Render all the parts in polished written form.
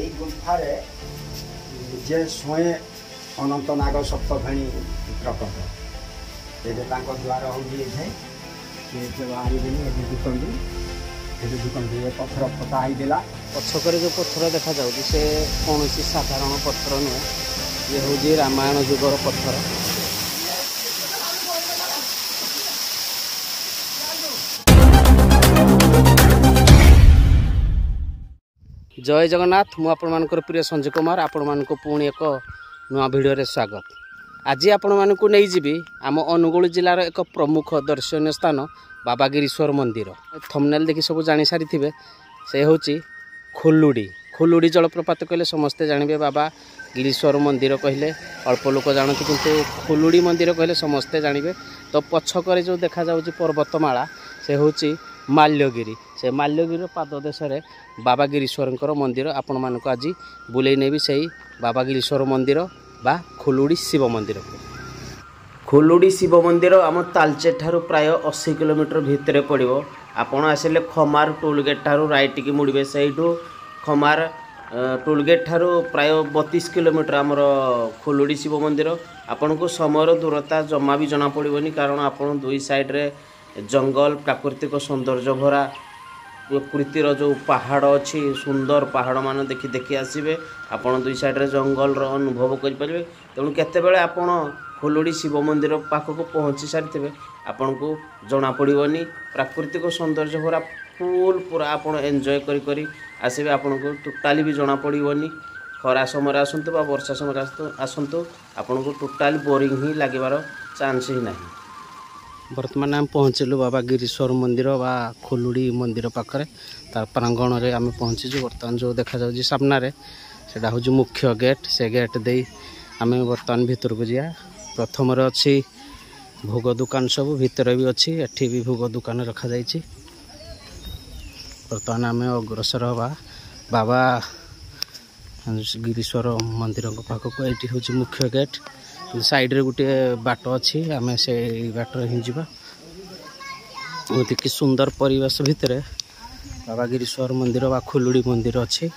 এই ଗୁମ୍ଫାରେ ଯେ ସ୍ୱୟଂ ଅନନ୍ତ ନାଗ ସପ୍ତଫେଣି ପ୍ରକଟ। ଏବେ ତାଙ୍କ ଦ୍ୱାର ହେଉଛି ଏଠି, ସେ ବାହାରିବେନି ଏବେ ଦେଖନ୍ତୁ, ଏବେ ଦେଖନ୍ତୁ ଏ ପଥର ଫଟା ହେଇଥିଲା। ପଛକରେ ଯେଉଁ ପଥର ଦେଖାଯାଉଛି ସେ କୌଣସି ସାଧାରଣ ପଥର ନୁହେଁ, ଇଏ ହେଉଛି ରାମାୟଣ ଯୁଗର ପଥର। जय जगन्नाथ, मु आपणमानकर प्रिय संजय कुमार, आपणमानक पुणी एक नुआ भिडियो स्वागत। आज आपणमानक नहीं जीवी आम अनुगुल जिलार एक प्रमुख दर्शनीय स्थान बाबा गिरीश्वर मंदिर। थंबनेल देखि सब जानी सारी थे, से हूँ खोलुड़ी। खोलुड़ी जलप्रपात कहले समस्ते जानबे, बाबा गिरीश्वर मंदिर कहले अल्प लोक जानते, किंतु खोलुड़ी मंदिर कहले समस्ते जानबे। तो पछकरे जो देखा जाउची पर्वतमाला से हूँ माल्यगिरी। से माल्यगिरी पाददेश बाबा गिरीश्वर मंदिर आपण मानक आज बुले नेबी से बाबा गिरीश्वर मंदिर बा खोलुड़ी शिव मंदिर को। खोलुड़ी शिव मंदिर आम तालचेर ठारू प्राय 80 किलोमीटर भितर पड़ो। आपण आसिले खमार टोलगेट ठारू राइट की मुड़े, से खमार टोलगेट ठारू प्राय 32 किलोमीटर आमर खोलुड़ी शिव मंदिर। आपन को समय दूरता जमा भी जना पड़ोनी, कारण आपन दुई साइड रे जंगल प्राकृतिक सौंदर्य भरा प्रकृतिर जो पहाड़ अच्छी सुंदर पहाड़ मान देखी देखी आसबे। आपड़ दुई साइड रे जंगल अनुभव करें। तेणु केतेबेले आपड़ खोलुड़ी शिव मंदिर पाखक पहुँची सारी थे, आपन को जना पड़ोनी प्राकृतिक सौंदर्य भरा फुल पूरा आप एंजॉय करी आसबे। आपन को टोटाली भी जना पड़ोनी। खरा समय आसतु बा वर्षा समय आसतु आपन को टोटाली बोरिंग ही लगे चांस ही नहीं। बर्तमान आम पहुँचलु बाबा गिरीश्वर मंदिर बा खोलुड़ी मंदिर पाखे, तार प्रांगण में आम पहुँचीचु। बर्तमान जो देखा जाऊँ सामने से हूँ मुख्य गेट। से गेट दे आम बर्तमान भीतर को जा। प्रथम अच्छी भोग दुकान सब भितर भी अच्छी, एठी भी भोग दुकान रखा जाइए। बर्तमान आम अग्रसर हवा बाबा गिरीश्वर मंदिर पाखक। ये हूँ मुख्य गेट, साइड रे गोटे बाट अच्छी, आम से बाट ही जा। बहुत कि सुंदर परिवेश भितर बाबा गिरीश्वर मंदिर बा खोलुड़ी मंदिर अच्छी।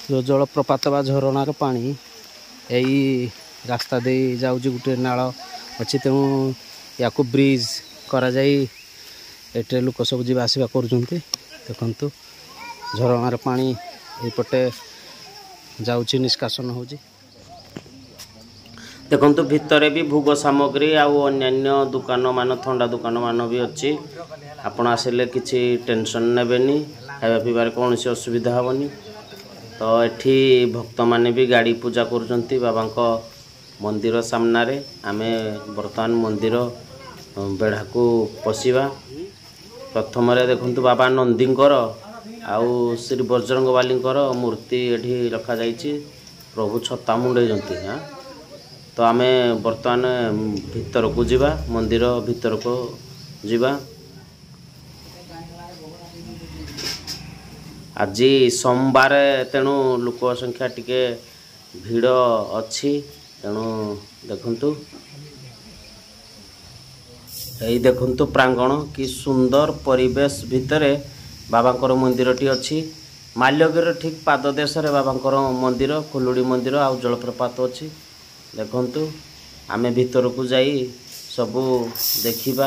जो जलप्रपात बा झरणार पानी यही रास्ता दे जाऊँ गोटे नाल अच्छी, तेणु या ब्रिज करा जाई एटे लोक सब जीवा आसवा कर। देखु झरणार पानी यपटे जाऊँची निष्कासन हो। देखु भितर भी भोग सामग्री अन्य दुकान मान थंडा दुकान मान भी अच्छी। आपण आसिले किसी टेंशन नेबेनी, खावा पीबार कौन असुविधा हेनी। तो एठी भक्त माने भी गाड़ी पूजा करुँच बाबा मंदिर सामने। आमे बर्तमान मंदिर बेढ़ा को पशिबा। प्रथम देखु बाबा नंदींकर आउ श्री बजरंगबालींकर मूर्ति एठी रखा जाइए। प्रभु छता मुंडे। हाँ, तो आमे बर्तमान भीतर को जीवा, मंदिर भीतर को जीवा। आज सोमवार तेणु लोक संख्या टिके भीड़ अच्छी। तेणु देखंतु यही देखंतु प्रांगण कि सुंदर परिवेश भितर बाबांकर मंदिरटी अच्छी। माल्यगिरी ठीक पाददेश बाबांकर मंदिर खोलुड़ी मंदिर आउ जलप्रपात अच्छी। देखंतु आमे भीतर को जाई सबू देखिबा।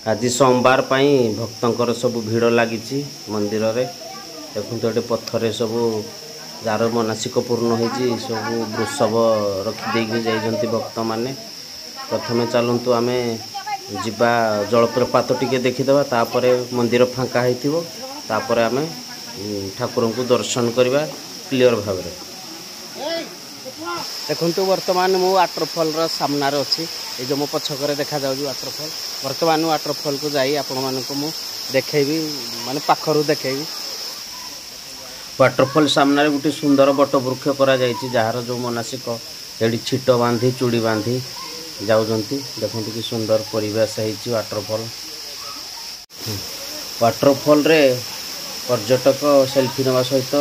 आज सोमवार पाई भक्तंकर सब भीड़ लगी मंदिर रे। देखु ये पत्थर सब जार मनसिक पूर्ण होती सब वृषभ रखिदे जाइए भक्त माने। प्रथम चलतु आम जा जलप्रपात टिके देखीदे, तापर मंदिर फांका होतापर आम ठाकुर को दर्शन करवा क्लियर भाव में। देखु बर्तमान मु वाटरफॉल सामने अच्छी, ये जो मो पछकरे देखा जाऊँ वाटरफॉल। बर्तमान वाटरफॉल को जाई आपण मानक मु देखेबी, माने पाखरु देखेबी। वाटरफॉल सामने गोटे सुंदर बट वृक्ष करा जार जो मनसिक ये छिट बांधी चूड़ी बांधी जाऊँच देखते कि सुंदर परिवेश है वाटरफॉल। वाटरफॉल रे पर्यटक सेल्फी नवा सहित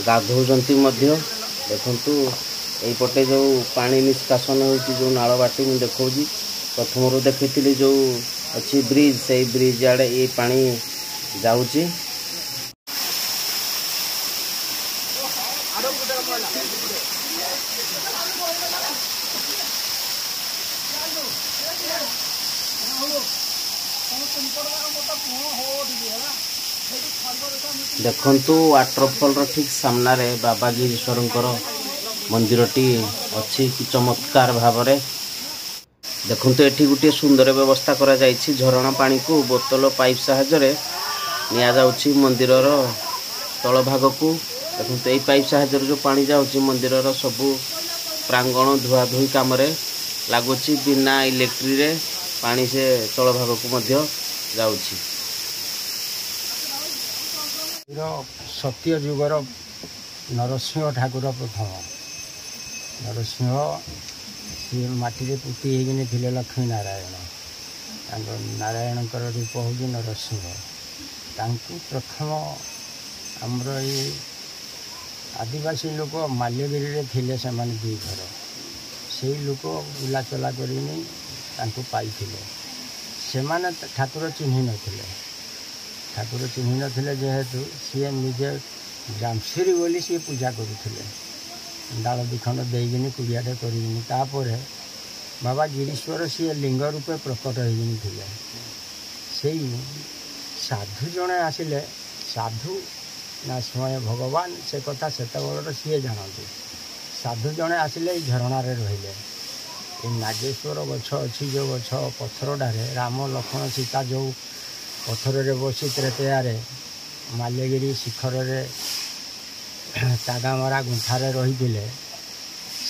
गाधौंती देखु यपटे जो पानी निष्कासन हो नाल बाटी मुझे देखा प्रथम देखी जो अच्छी ब्रिज से ब्रिज आड़े ये पानी जाऊँगी। देखंतु वाटरफॉल ठीक सामने बाबा गिरीश्वर मंदिरटी अच्छी कि चमत्कार भाव देखंतु एठी गोटे सुंदर व्यवस्था करा जायछि। झरणा पानी को बोतल पाइप साहाय्य निया जाउछि मंदिर तल भाग को। देखंतु एई पाइप साहाय्य जो पानी जाउछि मंदिर सबु प्रांगण धुआ धुई काम लगुच बिना इलेक्ट्री रे पानी से तल भाग को मध्य जाउछि। सत्य युगर नरसिंह ठाकुर प्रथम नरसिंह सी माटी पुती होगी थे लक्ष्मी नारायण नारायण रूप हूँ नरसिंह प्रथम आमर ये आदिवासी लोक माल्यगिरी थे से दुई घर से लोक बुला चला पाई से ठाकुर चिन्ह नथिले ठाकुर चिन्ह नथिले जेहेतु सी निजे जामश्री बोली सी पूजा करुले डाल दिखंड देकिनी कुड़ियाटे कर बाबा गिरीश्वर सी लिंग रूपे प्रकट होते से साधु जड़े आसिले साधु ना स्वयं भगवान से कथा से सी जानते साधु जड़े आसिले झरणार रहिले नागेश्वर गछ अच्छी जो गछ पथरटारे राम लक्ष्मण सीता जो पथर रे बसी त्रेतयारे माल्यगिरी शिखर रे तागामरा गुंफारे रही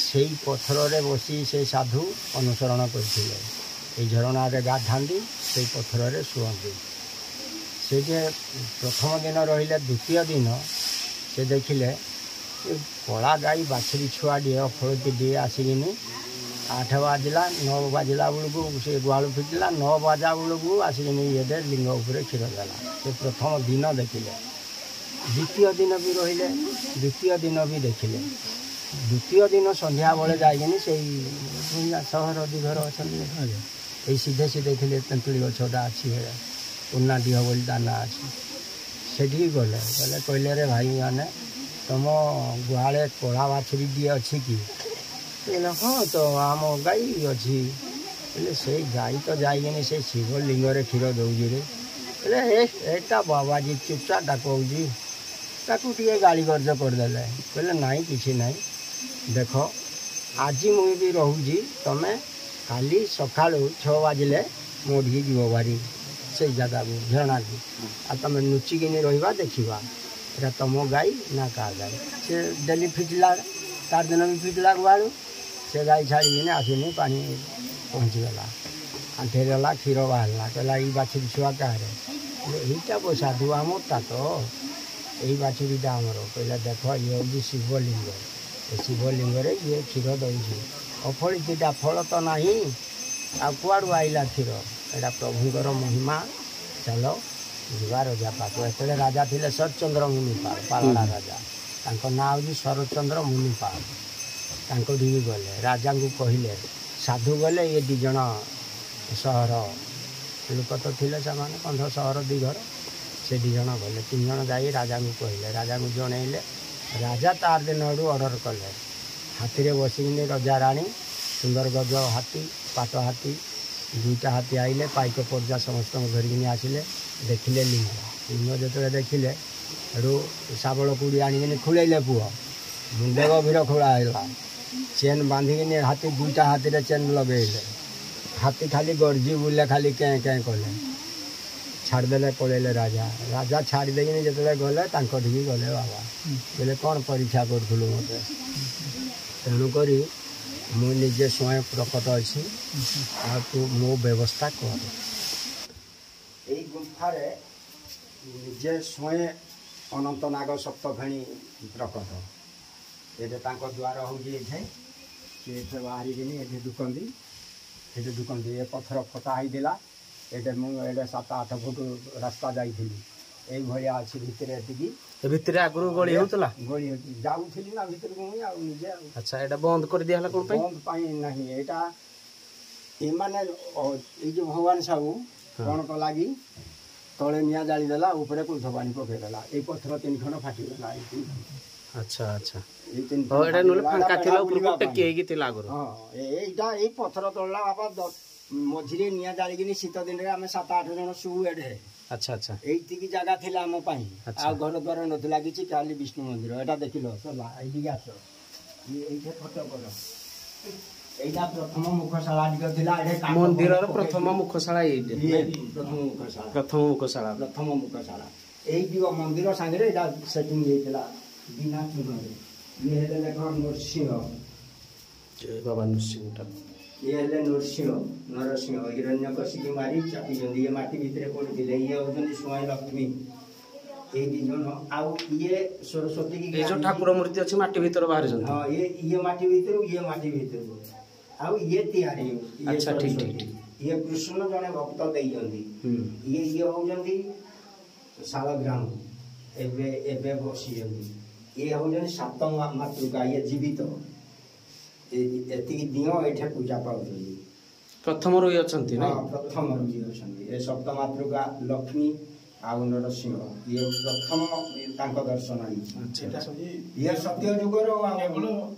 से पथर रे बसी से साधु अनुसरण करते झरणार गाधांती से पथर रे शुअंती से प्रथम दिन रहिले द्वितीय दिन से देखिले कला गाई बाछड़ी छुआटे फलती आसिकिनी 8 बाजिला 9 बाजिला बेलू से गुआलू फिटिला 9 बाजा बेलू आसिकिनी ये लिंग उपरे क्षीर देला से प्रथम दिन देखिले। द्वितीय दिन भी रहिले द्वितीय दिन भी देखिले द्वितीय दिन संध्या बेले जाइए से सहर दिघर अच्छा ये सीधे सीधे देखिले तेंतुली गछटा अच्छी है उन्ना डीह बोली दाना अच्छी से गले गले कहले रे भाई मैंने तुम गुआड़े कला बाछड़ी दिए अच्छी कि हाँ तो आम गाई अच्छी से गाई तो जाइए से शिव लिंग रे क्षीर दौजी रे एटा बाबाजी चुपचाप डाकौजी ताकू टे गाड़ी गर्ज करदे कहले नाई किसी ना देख आज मुझे रोची तुम्हें काली सका 6 बाजिले मोड़ी जीव बारी से जगह को झरणा को आ तुम नुचिकिनी रहा देखा एटा तुम गाई ना का गाई से डेली फिटला तार दिन भी फिटला गुआड़ू से गाई छाड़ी आसनी पानी पहुँचीगला आंठेला क्षीर बाहरला कहला ये बाछड़ी छुआ कहे यहीटा पैसा दु आमरटा तो यही बाछड़ीटा आमर कहला देख ये हूँ शिवलिंग शिवलिंग ये क्षीर दौजी अफलिता फल तो ना आड़ू आईला क्षीर एटा प्रभुंर महिमा चल जा रजा पाक एत राजा थे शरचंद्र मुनिपाल पाला राजा ना हूँ शरचंद्र मुनिपाल ढी गले राजा को कहले साधु गले ये दिज सहर लोक तो थे 15 सहर 2 घर से 2 जन गले 3 जन जाई राजा को कहले राजा को जनइले राजा तार दिन आड़ू ऑर्डर कले हाथी रे बसिकिनी रजा राणी सुंदर गज हाथी पाट हाथी 2टा हाथी आइले पाइक पर्जा समस्त धरिकी आसिले देखिले लिंग लिंग जो देखिले एडू शाबल कुड़ी आनिकी खुलैले पुओ मुंडे गभीर खोला है चेन बांधिकी हाथी 2टा हाथी रे चेन लगेले हाथी खाली गर्जी बुले खाली कें कें कले छाड़देले पड़ेले राजा राजा छाड़ी देकिनी जिते गले ढिकी गले बाबा बोले कौन परीक्षा करूँ मत तेणुक मुझे स्वयं प्रकट अच्छी आ तू मो व्यवस्था कर गुंफारे निजे स्वयं ଅନନ୍ତନାଗ ସପ୍ତଫେଣି ପ୍ରକଟ। ଏଠି ତାଙ୍କ ଦ୍ୱାର ହେଉଛି ଏଠି ସେ ବାହାରିକିନି ଏଠି ଦୁକନ୍ତି ଏ ପଥର ଫଟା ହେଇଥିଲା। ଏଠି ମୁଁ ଏଠି 7-8 ଫୁଟ ରାସ୍ତା ଯାଇଥିଲି। এইভଳିଆ ଅଛି ଭିତରେ ଏତିକି। ଭିତରେ ଆଗରୁ ଗଳି ହେଉଥିଲା? ଗଳି ଯାଉଥିଲି ନା ଭିତରକୁ ମୁଇଁ ଆଉ ନିଜେ। ଆଚ୍ଛା, ଏଇଟା ବନ୍ଦ କରିଦିଆ ହେଲା କ'ଣ ପାଇଁ? ବନ୍ଦ ପାଇଁ ନାହିଁ, ଏଇଟା ଏମାନେ ଏଇ ଯେଉଁ ଭଗବାନ ସାହୁ କ'ଣ କଲା କି ତଳେ ନିଆଁ ଜାଳିଦେଲା, ଉପରେ କୁନ୍ଥ ପାଣି ପକେଇଦେଲା। ଏଇ ପଥର 3 ଖଣ୍ଡ ଫାଟିଗଲା। ଆଚ୍ଛା ଆଚ୍ଛା, ଏଇ 3 ଏଇଟା ନହେଲେ ଫାଙ୍କା ଥିଲା, ଉପରକୁ ଟେକି ହେଇକି ଥିଲା ଆଗରୁ। ହଁ, ଏଇଟା ଏଇ ପଥର ତୋଳିଲା ବାପା ମଝିରେ ନିଆଁ ଜାଳିକିନି ଶୀତ ଦିନରେ ଆମେ 7-8 ଜଣ ଶୁଉ ଏଠେ। ଆଚ୍ଛା ଆଚ୍ଛା, এইটিকি জায়গা ଥିଲା ଆମ ପାଇଁ। ଆଉ ଘର ଦ୍ୱାର ନଥିଲା କିଛି, ଖାଲି ବିଷ୍ଣୁ ମନ୍ଦିର। ଏଇଟା ଦେଖିଲ ସରିଲା। ଏଇଠିକି ଆସ, ଏଇଠି ଫଟୋ କର। এইটা প্রথম মুখশালা টিকে ଥିଲା। মন্দিরর প্রথম মুখশালা এইটা। প্রথম মুখশালা এই দিও মন্দির সাঙ্গে এটা সেটিং হয়েছিল বিনা চূর্ণরে। ইয়ে হলে দেখো নরসিংহ, জয় বাবা নরসিংহ। ইয়ে হলে নরসিংহ হিরণ্যকশিকি মারি চাপিଛନ୍ତି। ইয়ে মাটি ভিতরে পড়িଥିଲେ। ইয়ে হচ্ছেন স্বয়ং লক্ষ্মী। এই দুজন ଆଉ ଇଏ ସରସ୍ୱତୀ କି এই যে ঠাকুর মূর্তি ଅଛି ମାଟି ଭିତର ବାହାରିଛନ୍ତି। ହଁ, ଇଏ ମାଟି ଭିତରୁ, ଇଏ ମାଟି ଭିତରୁ। ଆଉ ଇଏ ତିଆରି। ଆଚ୍ଛା, ଠିକ ଠିକ। ଇଏ କୃଷ୍ଣ ଜଣେ ଭକ୍ତ ଦେଇଛନ୍ତି। ଇଏ ହଉଛନ୍ତି ଶାଳଗ୍ରାମ। ଏବେ ବସିଛନ୍ତି। ଇଏ ହଉଛନ୍ତି 7 ମାତୃକା। ଇଏ ଜୀବିତ। ଏତିକି ଦିଅ ଏଠି ପୂଜା ପାଉଛନ୍ତି। ପ୍ରଥମରୁ ଇଏ ଅଛନ୍ତି ନା? ପ୍ରଥମରୁ ଇଏ ଅଛନ୍ତି। ଏ 7 ମାତୃକା ଲକ୍ଷ୍ମୀ ଆଉ ନରସିଂହ। ଇଏ ପ୍ରଥମ ତାଙ୍କ ଦର୍ଶନ ହେଇଛି। ଇଏ ସତ୍ୟ ଯୁଗର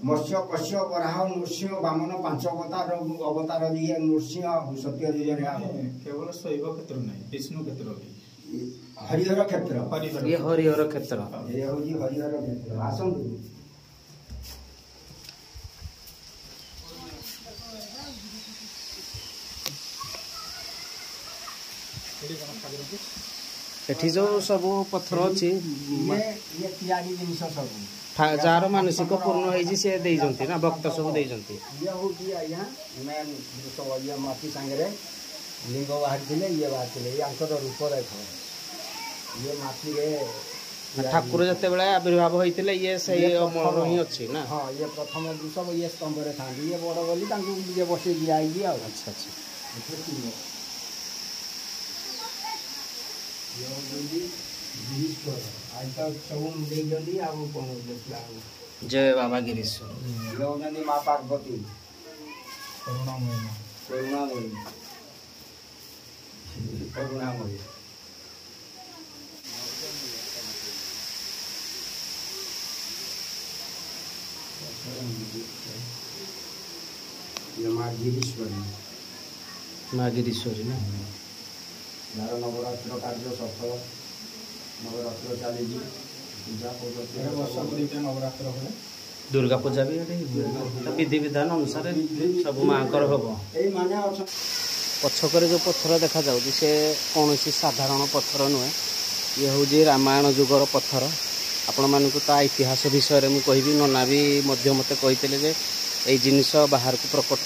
ମତ୍ସ୍ୟ କଶ୍ୟ ବରାହ ନୃସିଂହ ବାମନ 5 ଅବତାର ଇଏ ନୃସିଂହ ସତ୍ୟ ଯୁଗରେ କେବଳ ଶୈବ କ୍ଷେତ୍ର ନାହିଁ, ବିଷ୍ଣୁ କ୍ଷେତ୍ର ବି। ହରିହର କ୍ଷେତ୍ର। ଇଏ ହରିହର କ୍ଷେତ୍ର। ଇଏ ହେଉଛି ହରିହର କ୍ଷେତ୍ର। ଆସନ୍ତୁ। ଏଠି ଯୋଉ ସବୁ ପଥର ଅଛି, ଇଏ ତିଆରି ଜିନିଷ ସବୁ ଯାହାର ମାନସିକ ପୂର୍ଣ୍ଣ ହେଇଛି ସେ ଦେଇଛନ୍ତି ନା, ଭକ୍ତ ସବୁ ଦେଇଛନ୍ତି। ଇଏ ହେଉଛି ଆଜ୍ଞା ମେନ୍ ଜିନିଷ। ଇଏ ମାଟି ସାଙ୍ଗରେ ଲିଙ୍ଗ ବାହାରିଥିଲେ, ଇଏ ବାହାରିଥିଲେ। ୟାଙ୍କର ରୂପ ଦେଖ। ଇଏ ମାଟିରେ ଠାକୁର ଯେତେବେଳେ ଆବିର୍ଭାବ ହେଇଥିଲେ ଇଏ ସେଇ ଅମଳର ହିଁ ଅଛି ନା? ହଁ, ଇଏ ପ୍ରଥମ ବୃଷଭ। ଇଏ ସ୍ତମ୍ଭରେ ଥାନ୍ତି। ଇଏ ବଡ଼ ବୋଲି ତାଙ୍କୁ ଇଏ ବସେଇ ଦିଆହେଇଛି ଆଉ। ଆଚ୍ଛା ଆଚ୍ଛା, ସବୁ ଦେଇଛନ୍ତି। ଆଉ କ'ଣ ଦେଖିଲା? ଜୟ ବାବା ଗିରୀଶ୍ୱର। ଇଏ ହେଉଛନ୍ତି ମା ପାର୍ବତୀ କରୁଣାମୟୀ। ମା ଗିରୀଶ୍ୱରୀ। ମା ଗିରୀଶ୍ୱରୀ ନା? ଯାହାର ନବରାତ୍ର କାର୍ଯ୍ୟ ସଫଳ। ନବରାତ୍ର ଚାଲିଛି। ପୂଜା ନବରାତ୍ର ହୁଏ। ଦୁର୍ଗା ପୂଜା ବି ବିଧି ବିଧାନ ଅନୁସାରେ ସବୁ ମାଙ୍କର ହବ। ଏଇମାନେ ଅଛନ୍ତି। ପଛକରେ ଯେଉଁ ପଥର ଦେଖାଯାଉଛି ସେ କୌଣସି ସାଧାରଣ ପଥର ନୁହେଁ। ଇଏ ହେଉଛି ରାମାୟଣ ଯୁଗର ପଥର। ଆପଣମାନଙ୍କୁ ତା ଇତିହାସ ବିଷୟରେ ମୁଁ କହିବି। ନନା ବି ମଧ୍ୟ ମୋତେ କହିଥିଲେ ଯେ এই ଜିନିଷ ବାହାରକୁ ପ୍ରକଟ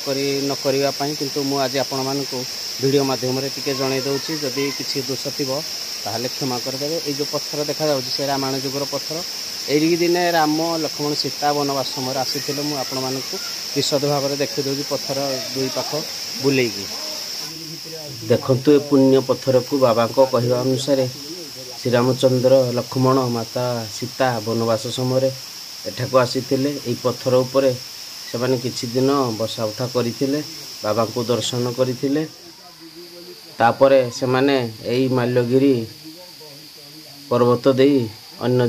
ନ କରିବା ପାଇଁ, କିନ୍ତୁ ମୁଁ ଆଜି ଆପଣମାନଙ୍କୁ ଭିଡ଼ିଓ ମାଧ୍ୟମରେ ଟିକେ ଜଣାଇ ଦେଉଛି। ଯଦି କିଛି ଦୋଷ ଥିବ ତାହେଲେ କ୍ଷମା କରିଦେବେ। এই ଯେଉଁ ପଥର ଦେଖାଯାଉଛି ସେ ରାମାୟଣ ଯୁଗର ପଥର। ଏଇଠିକି ଦିନେ ରାମ ଲକ୍ଷ୍ମଣ ସୀତା ବନବାସ ସମୟରେ ଆସିଥିଲେ। ମୁଁ ଆପଣମାନଙ୍କୁ ବିଶଦ ଭାବରେ ଦେଖାଇ ଦେଉଛି ପଥର ଦୁଇ ପାଖ ବୁଲେଇକି। ଦେଖନ୍ତୁ ଏ ପୁଣ୍ୟ ପଥରକୁ ବାବାଙ୍କ କହିବା ଅନୁସାରେ ଶ୍ରୀରାମଚନ୍ଦ୍ର ଲକ୍ଷ୍ମଣ ମାତା ସୀତା ବନବାସ ସମୟରେ ଏଠାକୁ ଆସିଥିଲେ। এই ପଥର ଉପରେ ସେମାନେ କିଛି ଦିନ ବସା ଉଠା କରିଥିଲେ, ବାବାଙ୍କୁ ଦର୍ଶନ କରିଥିଲେ। ତାପରେ ସେମାନେ ଏଇ ମାଲ୍ୟଗିରି ପର୍ବତ ଦେଇ ଅନ୍ୟ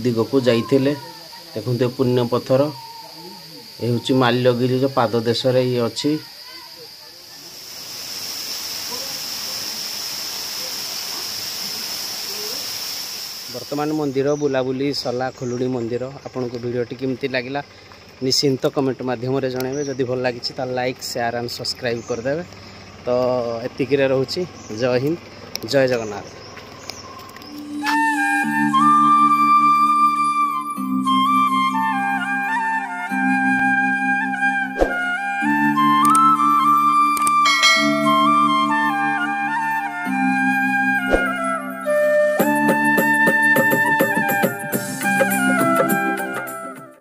ଦିଗକୁ ଯାଇଥିଲେ। ଦେଖନ୍ତୁ ଏ ପୁଣ୍ୟ ପଥର। ଏ ହେଉଛି ମାଲ୍ୟଗିରିର ପାଦ ଦେଶରେ ଇଏ ଅଛି। ବର୍ତ୍ତମାନ ମନ୍ଦିର ବୁଲାବୁଲି ସଲା ଖୋଲୁଣି ମନ୍ଦିର। ଆପଣଙ୍କୁ ଭିଡ଼ିଓଟି କେମିତି ଲାଗିଲା ନିଶ୍ଚିନ୍ତ କମେଣ୍ଟ ମାଧ୍ୟମରେ ଜଣାଇବେ। ଯଦି ଭଲ ଲାଗିଛି ତାହେଲେ ଲାଇକ୍, ସେୟାର ଆଣ୍ଡ ସବସ୍କ୍ରାଇବ୍ କରିଦେବେ। ତ ଏତିକିରେ ରହୁଛି। ଜୟ ହିନ୍ଦ, ଜୟ ଜଗନ୍ନାଥ।